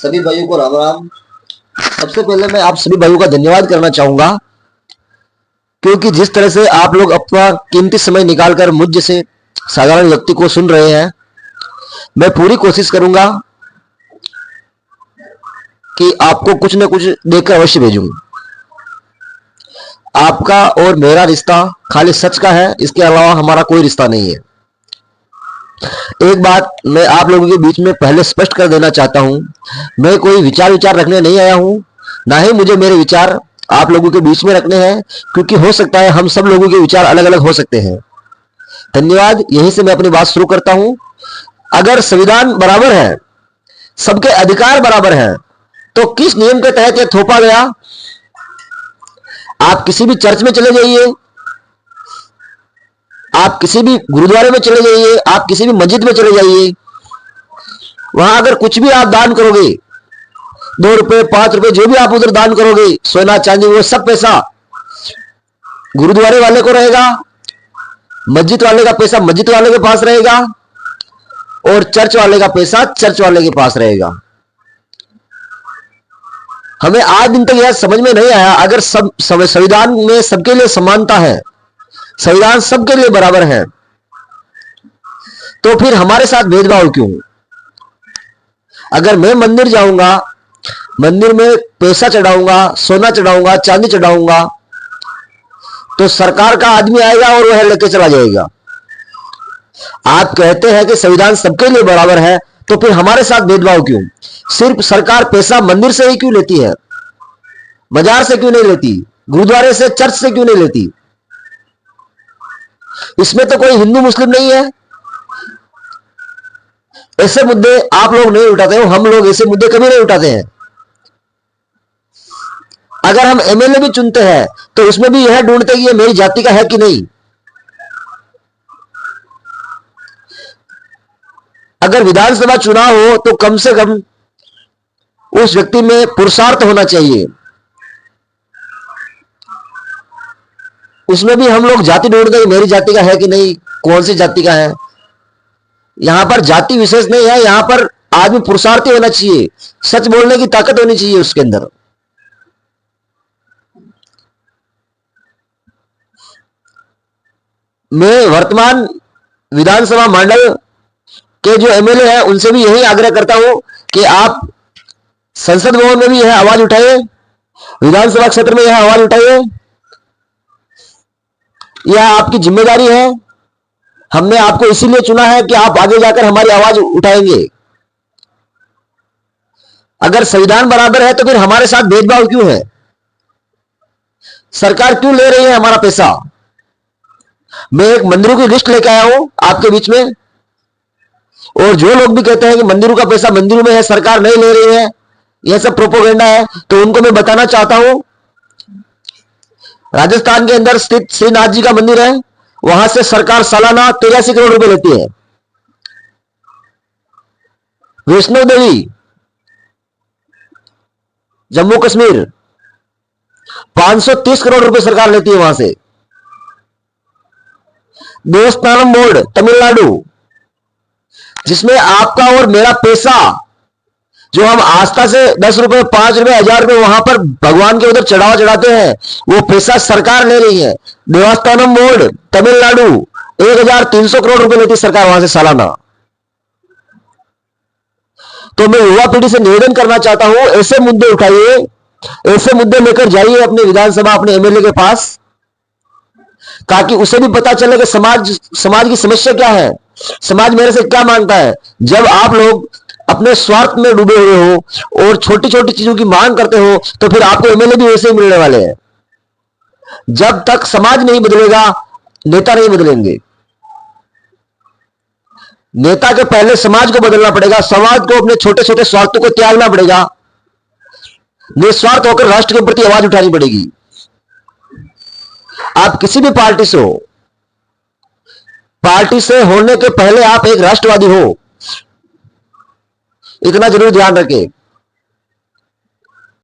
सभी भाइयों को राम राम। सबसे पहले मैं आप सभी भाइयों का धन्यवाद करना चाहूंगा, क्योंकि जिस तरह से आप लोग अपना कीमती समय निकालकर मुझ जैसे साधारण व्यक्ति को सुन रहे हैं, मैं पूरी कोशिश करूंगा कि आपको कुछ न कुछ देकर अवश्य भेजूं। आपका और मेरा रिश्ता खाली सच का है, इसके अलावा हमारा कोई रिश्ता नहीं है। एक बात मैं आप लोगों के बीच में पहले स्पष्ट कर देना चाहता हूं, मैं कोई विचार रखने नहीं आया हूं, ना ही मुझे मेरे विचार आप लोगों के बीच में रखने हैं, क्योंकि हो सकता है हम सब लोगों के विचार अलग अलग हो सकते हैं। धन्यवाद। यहीं से मैं अपनी बात शुरू करता हूं। अगर संविधान बराबर है, सबके अधिकार बराबर हैं, तो किस नियम के तहत यह थोपा गया? आप किसी भी चर्च में चले जाइए, आप किसी भी गुरुद्वारे में चले जाइए, आप किसी भी मस्जिद में चले जाइए, वहां अगर कुछ भी आप दान करोगे, 2 रुपए 5 रुपए जो भी आप उधर दान करोगे, सोना चांदी, वो सब पैसा गुरुद्वारे वाले को रहेगा, मस्जिद वाले का पैसा मस्जिद वाले के पास रहेगा, और चर्च वाले का पैसा चर्च वाले के पास रहेगा। हमें आज दिन तक यह समझ में नहीं आया, अगर संविधान में सबके लिए समानता है, संविधान सबके लिए बराबर है, तो फिर हमारे साथ भेदभाव क्यों? अगर मैं मंदिर जाऊंगा, मंदिर में पैसा चढ़ाऊंगा, सोना चढ़ाऊंगा, चांदी चढ़ाऊंगा, तो सरकार का आदमी आएगा और वह लेके चला जाएगा। आप कहते हैं कि संविधान सबके लिए बराबर है, तो फिर हमारे साथ भेदभाव क्यों? सिर्फ सरकार पैसा मंदिर से ही क्यों लेती है? बाजार से क्यों नहीं लेती? गुरुद्वारे से, चर्च से क्यों नहीं लेती? इसमें तो कोई हिंदू मुस्लिम नहीं है। ऐसे मुद्दे आप लोग नहीं उठाते हो, हम लोग ऐसे मुद्दे कभी नहीं उठाते हैं। अगर हम एमएलए भी चुनते हैं, तो उसमें भी यह ढूंढते कि ये मेरी जाति का है कि नहीं। अगर विधानसभा चुनाव हो, तो कम से कम उस व्यक्ति में पुरुषार्थ होना चाहिए। उसमें भी हम लोग जाति ढूंढते हैं, मेरी जाति का है कि नहीं, कौन सी जाति का है। यहां पर जाति विशेष नहीं है, यहां पर आदमी पुरुषार्थी होना चाहिए, सच बोलने की ताकत होनी चाहिए उसके अंदर। मैं वर्तमान विधानसभा मंडल के जो एमएलए हैं, उनसे भी यही आग्रह करता हूं कि आप संसद भवन में भी यह आवाज उठाइए, विधानसभा क्षेत्र में यह आवाज उठाइए। यह आपकी जिम्मेदारी है। हमने आपको इसीलिए चुना है कि आप आगे जाकर हमारी आवाज उठाएंगे। अगर संविधान बराबर है, तो फिर हमारे साथ भेदभाव क्यों है? सरकार क्यों ले रही है हमारा पैसा? मैं एक मंदिरों की लिस्ट लेकर आया हूं आपके बीच में, और जो लोग भी कहते हैं कि मंदिरों का पैसा मंदिरों में है, सरकार नहीं ले रही है, यह सब प्रोपोगेंडा है, तो उनको मैं बताना चाहता हूं, राजस्थान के अंदर स्थित श्रीनाथ जी का मंदिर है, वहां से सरकार सालाना 83 करोड़ रुपए लेती है। वैष्णो देवी जम्मू कश्मीर 530 करोड़ रुपए सरकार लेती है वहां से। देवस्थानम बोर्ड तमिलनाडु, जिसमें आपका और मेरा पैसा, जो हम आस्था से 10 रुपए 5 रुपए 1000 रुपए वहां पर भगवान के उधर चढ़ावा चढ़ाते हैं, वो पैसा सरकार ले रही है। देवस्थानम बोर्ड तमिलनाडु 1300 करोड़ रुपए लेती सरकार वहां से सालाना। तो मैं युवा पीढ़ी से निवेदन करना चाहता हूं, ऐसे मुद्दे उठाइए, ऐसे मुद्दे लेकर जाइए अपने विधानसभा, अपने एमएलए के पास, ताकि उसे भी पता चले कि समाज की समस्या क्या है, समाज मेरे से क्या मांगता है। जब आप लोग अपने स्वार्थ में डूबे हुए हो और छोटी छोटी चीजों की मांग करते हो, तो फिर आपको एमएलए भी वैसे ही मिलने वाले हैं। जब तक समाज नहीं बदलेगा, नेता नहीं बदलेंगे। नेता के पहले समाज को बदलना पड़ेगा, समाज को अपने छोटे छोटे स्वार्थों को त्यागना पड़ेगा, निस्वार्थ होकर राष्ट्र के प्रति आवाज उठानी पड़ेगी। आप किसी भी पार्टी से हो, पार्टी से होने के पहले आप एक राष्ट्रवादी हो, इतना जरूर ध्यान रखें।